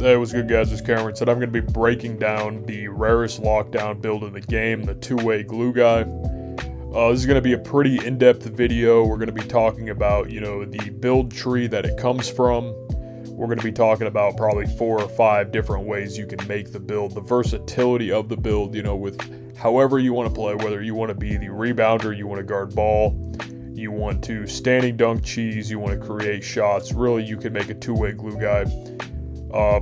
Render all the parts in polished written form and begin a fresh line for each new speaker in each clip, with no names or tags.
Hey, what's good, guys? It's Cameron. Today I'm going to be breaking down the rarest lockdown build in the game, the two-way glue guy. This is going to be a pretty in-depth video. We're going to be talking about, the build tree that it comes from. We're going to be talking about probably 4 or 5 different ways you can make the build, the versatility of the build, with however you want to play, whether you want to be the rebounder, you want to guard ball, you want to standing dunk cheese, you want to create shots. Really, you can make a two-way glue guy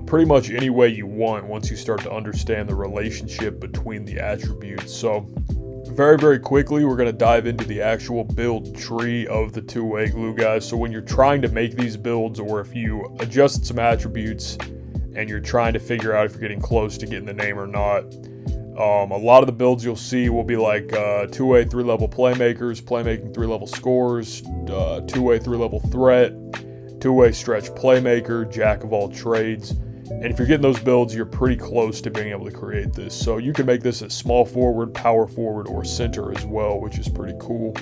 pretty much any way you want once you start to understand the relationship between the attributes. So very, very quickly, we're going to dive into the actual build tree of the two-way glue guy. So when you're trying to make these builds, or if you adjust some attributes and you're trying to figure out if you're getting close to getting the name or not, a lot of the builds you'll see will be like two-way 3-level playmakers, playmaking 3-level scores, two-way 3-level threat, two-way stretch playmaker, jack of all trades. And if you're getting those builds, you're pretty close to being able to create this. So you can make this at small forward, power forward, or center as well, which is pretty cool.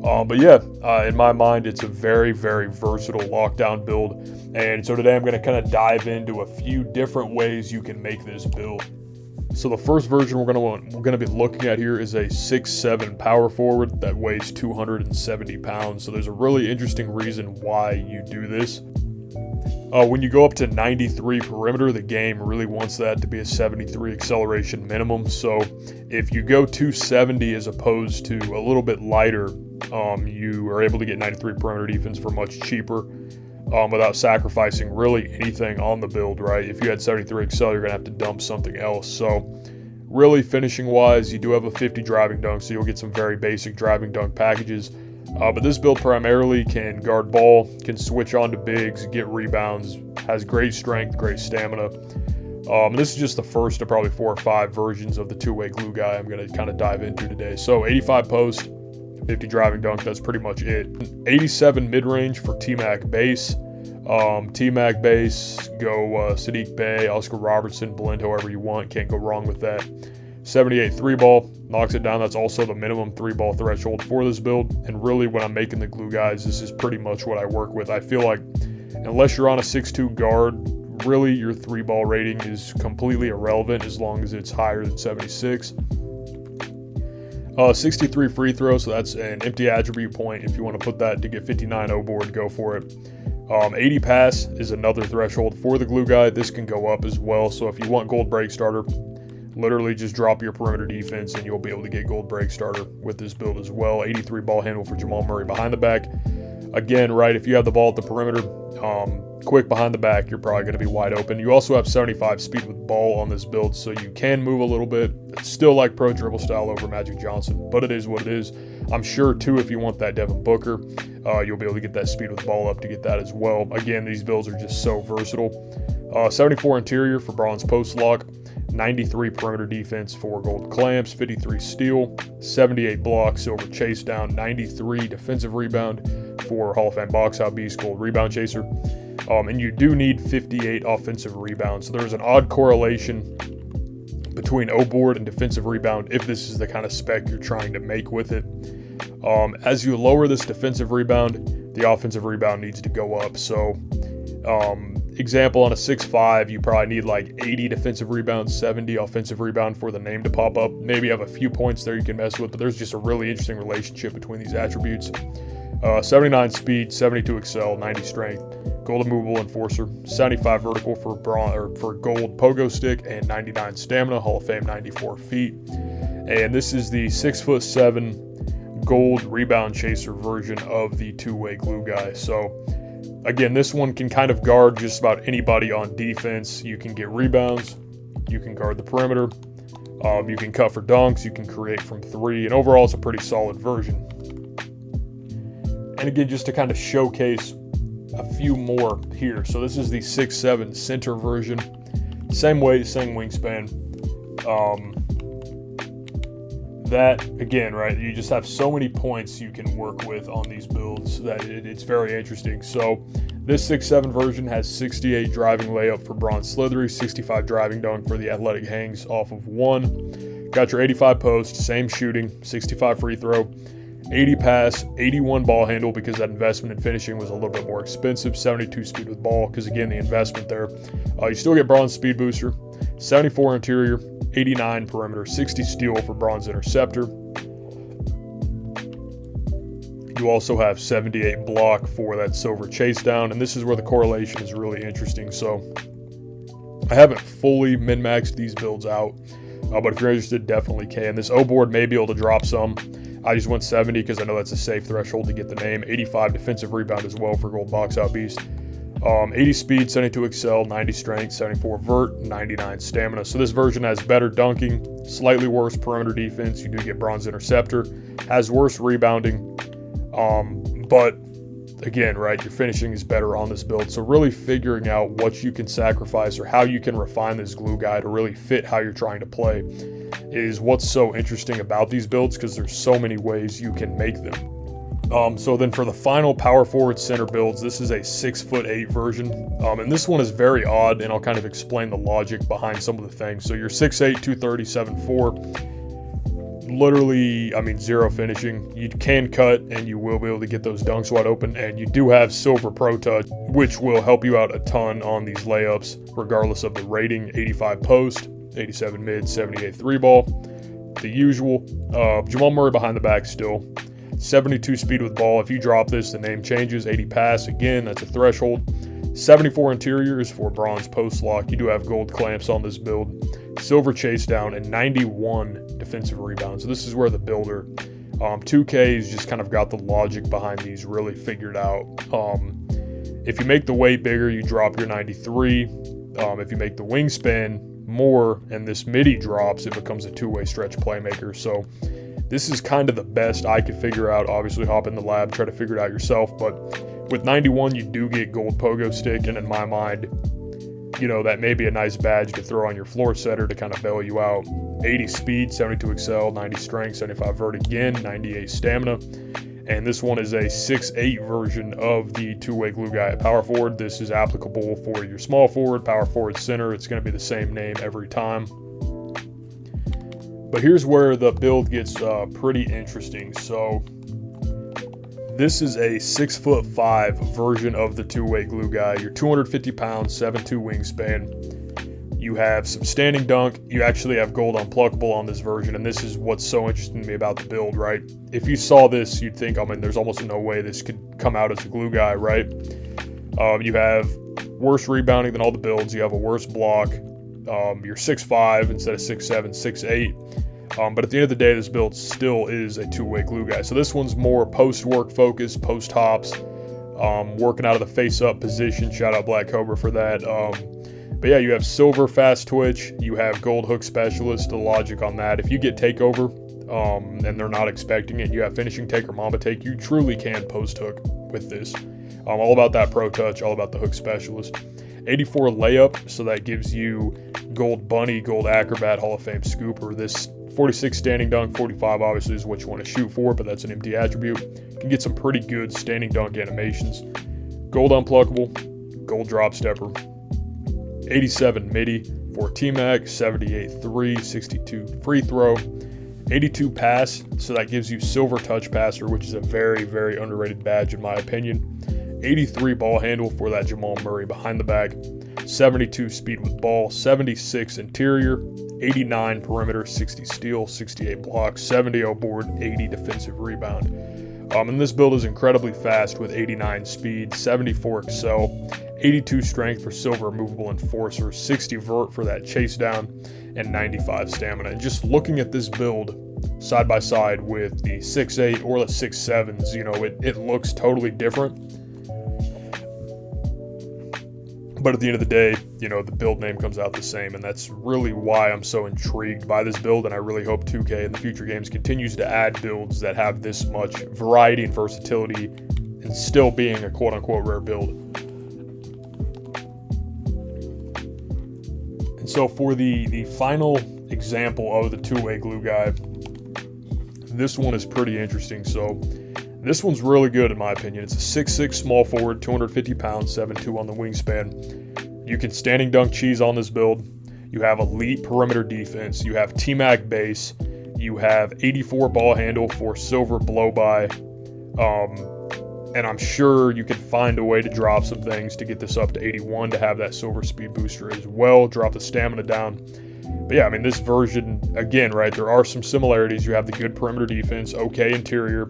But yeah, in my mind, it's a very, very versatile lockdown build. And so today I'm going to kind of dive into a few different ways you can make this build. So the first version we're going to be looking at here is a 6'7" power forward that weighs 270 pounds. So there's a really interesting reason why you do this. When you go up to 93 perimeter, the game really wants that to be a 73 acceleration minimum. So if you go 270 as opposed to a little bit lighter, you are able to get 93 perimeter defense for much cheaper. Without sacrificing really anything on the build, right? If you had 73 excel, you're going to have to dump something else. So really finishing wise, you do have a 50 driving dunk, so you'll get some very basic driving dunk packages. But this build primarily can guard ball, can switch on to bigs, get rebounds, has great strength, great stamina. And this is just the first of probably 4 or 5 versions of the two-way glue guy I'm going to kind of dive into today. So 85 post, 50 driving dunk, that's pretty much it. 87 mid-range for T-Mac base. T-Mac base, go Saddiq Bey, Oscar Robertson, blend however you want, can't go wrong with that. 78 3-ball, knocks it down. That's also the minimum 3-ball threshold for this build. And really when I'm making the glue guys, this is pretty much what I work with. I feel like unless you're on a 6'2" guard, really your 3-ball rating is completely irrelevant as long as it's higher than 76. 63 free throws, so that's an empty attribute point. If you want to put that to get 59 O board, go for it. 80 pass is another threshold for the glue guy. This can go up as well. So if you want gold break starter, literally just drop your perimeter defense and you'll be able to get gold break starter with this build as well. 83 ball handle for Jamal Murray behind the back. Again, right, if you have the ball at the perimeter, quick behind the back, you're probably going to be wide open. You also have 75 speed with ball on this build, so you can move a little bit. It's still like pro dribble style over Magic Johnson, but it is what it is. I'm sure, too, if you want that Devin Booker, you'll be able to get that speed with ball up to get that as well. Again, these builds are just so versatile. 74 interior for bronze post lock, 93 perimeter defense for gold clamps, 53 steal, 78 block, silver chase down, 93 defensive rebound for Hall of Fame box out beast, gold rebound chaser. And you do need 58 offensive rebounds. So there's an odd correlation between O board and defensive rebound if this is the kind of spec you're trying to make with it. As you lower this defensive rebound, the offensive rebound needs to go up. So example, on a 6'5", you probably need like 80 defensive rebounds, 70 offensive rebound for the name to pop up. Maybe you have a few points there you can mess with, but there's just a really interesting relationship between these attributes. 79 speed, 72 excel, 90 strength, gold immovable enforcer, 75 vertical for gold pogo stick, and 99 stamina, Hall of Fame 94 feet. And this is the 6'7" gold rebound chaser version of the two-way glue guy. So again, this one can kind of guard just about anybody on defense. You can get rebounds, you can guard the perimeter, you can cut for dunks, you can create from 3, and overall it's a pretty solid version. And again, just to kind of showcase a few more here. So this is the 6'7" center version. Same weight, same wingspan. That, again, right, you just have so many points you can work with on these builds that it's very interesting. So this 6'7" version has 68 driving layup for bronze slithery, 65 driving dunk for the athletic hangs off of 1. Got your 85 post, same shooting, 65 free throw, 80 pass, 81 ball handle because that investment in finishing was a little bit more expensive, 72 speed with ball because again the investment there. You still get bronze speed booster, 74 interior, 89 perimeter, 60 steal for bronze interceptor. You also have 78 block for that silver chase down, and this is where the correlation is really interesting. So I haven't fully min-maxed these builds out, but if you're interested, definitely can. This O board may be able to drop some. I just went 70 because I know that's a safe threshold to get the name. 85 defensive rebound as well for gold box out beast. 80 speed, 72 excel, 90 strength, 74 vert, 99 stamina. So this version has better dunking, slightly worse perimeter defense. You do get bronze interceptor, has worse rebounding. But again, right, your finishing is better on this build. So really figuring out what you can sacrifice or how you can refine this glue guy to really fit how you're trying to play is what's so interesting about these builds, because there's so many ways you can make them. So then for the final power forward center builds, this is a 6'8" version. And this one is very odd, and I'll kind of explain the logic behind some of the things. So you're 6'8", 230, 7'4". Literally, I mean, zero finishing. You can cut and you will be able to get those dunks wide open, and you do have silver pro touch, which will help you out a ton on these layups regardless of the rating. 85 post, 87 mid, 78 3 ball, the usual. Jamal Murray behind the back still, 72 speed with ball. If you drop this, the name changes. 80 pass, again, that's a threshold. 74 interior is for bronze post lock. You do have gold clamps on this build, silver chase down, and 91 defensive rebounds. So this is where the builder 2K has just kind of got the logic behind these really figured out. If you make the weight bigger, you drop your 93. If you make the wingspan more and this midi drops, it becomes a two-way stretch playmaker. So this is kind of the best I could figure out. Obviously, hop in the lab, try to figure it out yourself. But with 91, you do get gold pogo stick, and in my mind, you know, that may be a nice badge to throw on your floor setter to kind of bail you out. 80 speed, 72 excel, 90 strength, 75 vert again, 98 stamina. And this one is a 6'8" version of the two-way glue guy at power forward. This is applicable for your small forward, power forward, center. It's going to be the same name every time. But here's where the build gets pretty interesting. So this is a 6'5" version of the two-way glue guy. You're 250 pounds, 7'2" wingspan. You have some standing dunk. You actually have gold unpluckable on this version, and this is what's so interesting to me about the build, right? If you saw this, you'd think, I mean, there's almost no way this could come out as a glue guy, right? You have worse rebounding than all the builds. You have a worse block. You're 6'5" instead of 6'7", 6'8". But at the end of the day, this build still is a two-way glue guy. So this one's more post-work focused, post-hops, working out of the face-up position. Shout out Black Cobra for that. But yeah, you have silver fast twitch. You have gold hook specialist. The logic on that, if you get takeover and they're not expecting it, you have finishing take or mamba take, you truly can post hook with this. All about that pro touch, all about the hook specialist. 84 layup, so that gives you gold bunny, gold acrobat, Hall of Fame scooper. This 46 standing dunk, 45 obviously is what you want to shoot for, but that's an empty attribute. You can get some pretty good standing dunk animations. Gold unpluckable, gold drop stepper. 87 midi for T-Mac, 78 3, 62 free throw, 82 pass, so that gives you silver touch passer, which is a very, very underrated badge in my opinion. 83 ball handle for that Jamal Murray behind the back, 72 speed with ball, 76 interior, 89 perimeter, 60 steal, 68 block, 70 board, 80 defensive rebound. And this build is incredibly fast with 89 speed, 74 excel, 82 strength for silver movable enforcer, 60 vert for that chase down, and 95 stamina. And just looking at this build side by side with the 6'8" or the 6'7s, you know, it looks totally different. But at the end of the day, you know, the build name comes out the same, and that's really why I'm so intrigued by this build, and I really hope 2K in the future games continues to add builds that have this much variety and versatility and still being a quote-unquote rare build. And so for the final example of the two-way glue guy, this one is pretty interesting. So this one's really good in my opinion. It's a 6'6" small forward, 250 pounds, 7'2" on the wingspan. You can standing dunk cheese on this build. You have elite perimeter defense. You have T-Mac base. You have 84 ball handle for silver blow-by. And I'm sure you can find a way to drop some things to get this up to 81 to have that silver speed booster as well. Drop the stamina down. But yeah, I mean, this version, again, right, there are some similarities. You have the good perimeter defense, okay interior,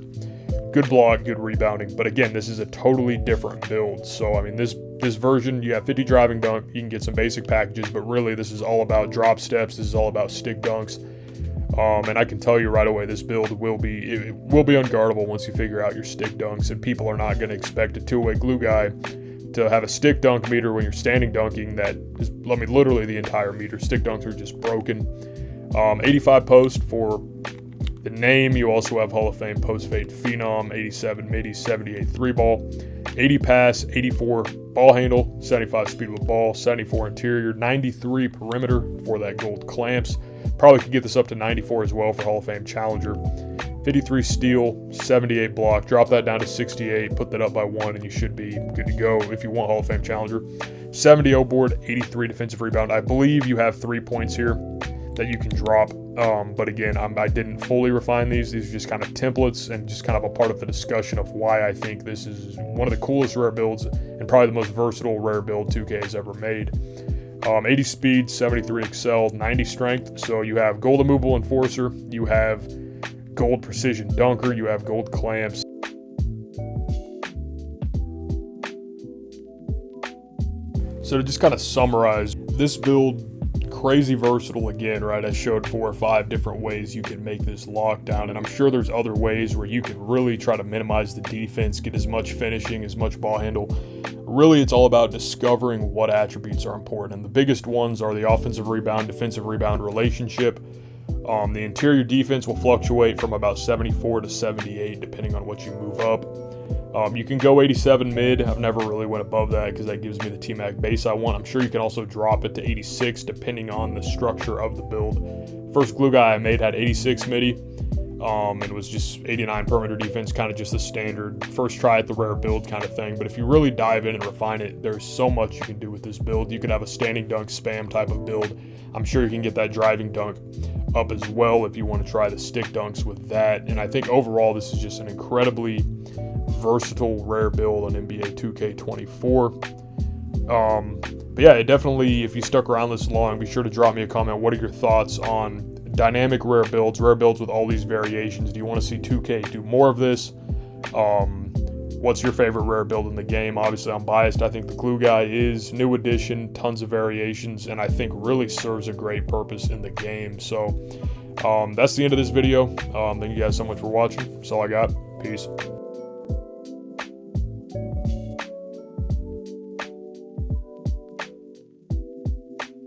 good block, good rebounding. But again, this is a totally different build. So, I mean, this version, you have 50 driving dunk. You can get some basic packages, but really this is all about drop steps. This is all about stick dunks. And I can tell you right away, this build will be unguardable once you figure out your stick dunks. And people are not going to expect a two-way glue guy to have a stick dunk meter when you're standing dunking. That is, I mean, literally the entire meter. Stick dunks are just broken. 85 post for the name. You also have Hall of Fame post fade phenom, 87 midi, 78 three ball, 80 pass, 84 ball handle, 75 speed with ball, 74 interior, 93 perimeter for that gold clamps. Probably could get this up to 94 as well for Hall of Fame challenger. 53 steal, 78 block. Drop that down to 68, put that up by 1, and you should be good to go if you want Hall of Fame challenger. 70 O board, 83 defensive rebound. I believe you have 3 points here that you can drop. But again, I didn't fully refine these. These are just kind of templates and just kind of a part of the discussion of why I think this is one of the coolest rare builds and probably the most versatile rare build 2K has ever made. 80 speed, 73 excel, 90 strength. So you have gold immovable enforcer, you have gold precision dunker, you have gold clamps. So to just kind of summarize, this build, crazy versatile again, right? I showed 4 or 5 different ways you can make this lockdown, and I'm sure there's other ways where you can really try to minimize the defense, get as much finishing, as much ball handle. Really, it's all about discovering what attributes are important, and the biggest ones are the offensive rebound, defensive rebound relationship. The interior defense will fluctuate from about 74 to 78 depending on what you move up. You can go 87 mid. I've never really went above that because that gives me the T-Mac base I want. I'm sure you can also drop it to 86 depending on the structure of the build. First glue guy I made had 86 midi. It was just 89 perimeter defense, kind of just the standard first try at the rare build kind of thing. But if you really dive in and refine it, there's so much you can do with this build. You could have a standing dunk spam type of build. I'm sure you can get that driving dunk up as well if you want to try the stick dunks with that. And I think overall this is just an incredibly versatile rare build on NBA 2K24. But yeah, definitely, if you stuck around this long, be sure to drop me a comment. What are your thoughts on dynamic rare builds with all these variations? Do you want to see 2K do more of this? What's your favorite rare build in the game? Obviously, I'm biased. I think the glue guy is new addition, tons of variations, and I think really serves a great purpose in the game. So that's the end of this video. Thank you guys so much for watching. That's all I got. Peace.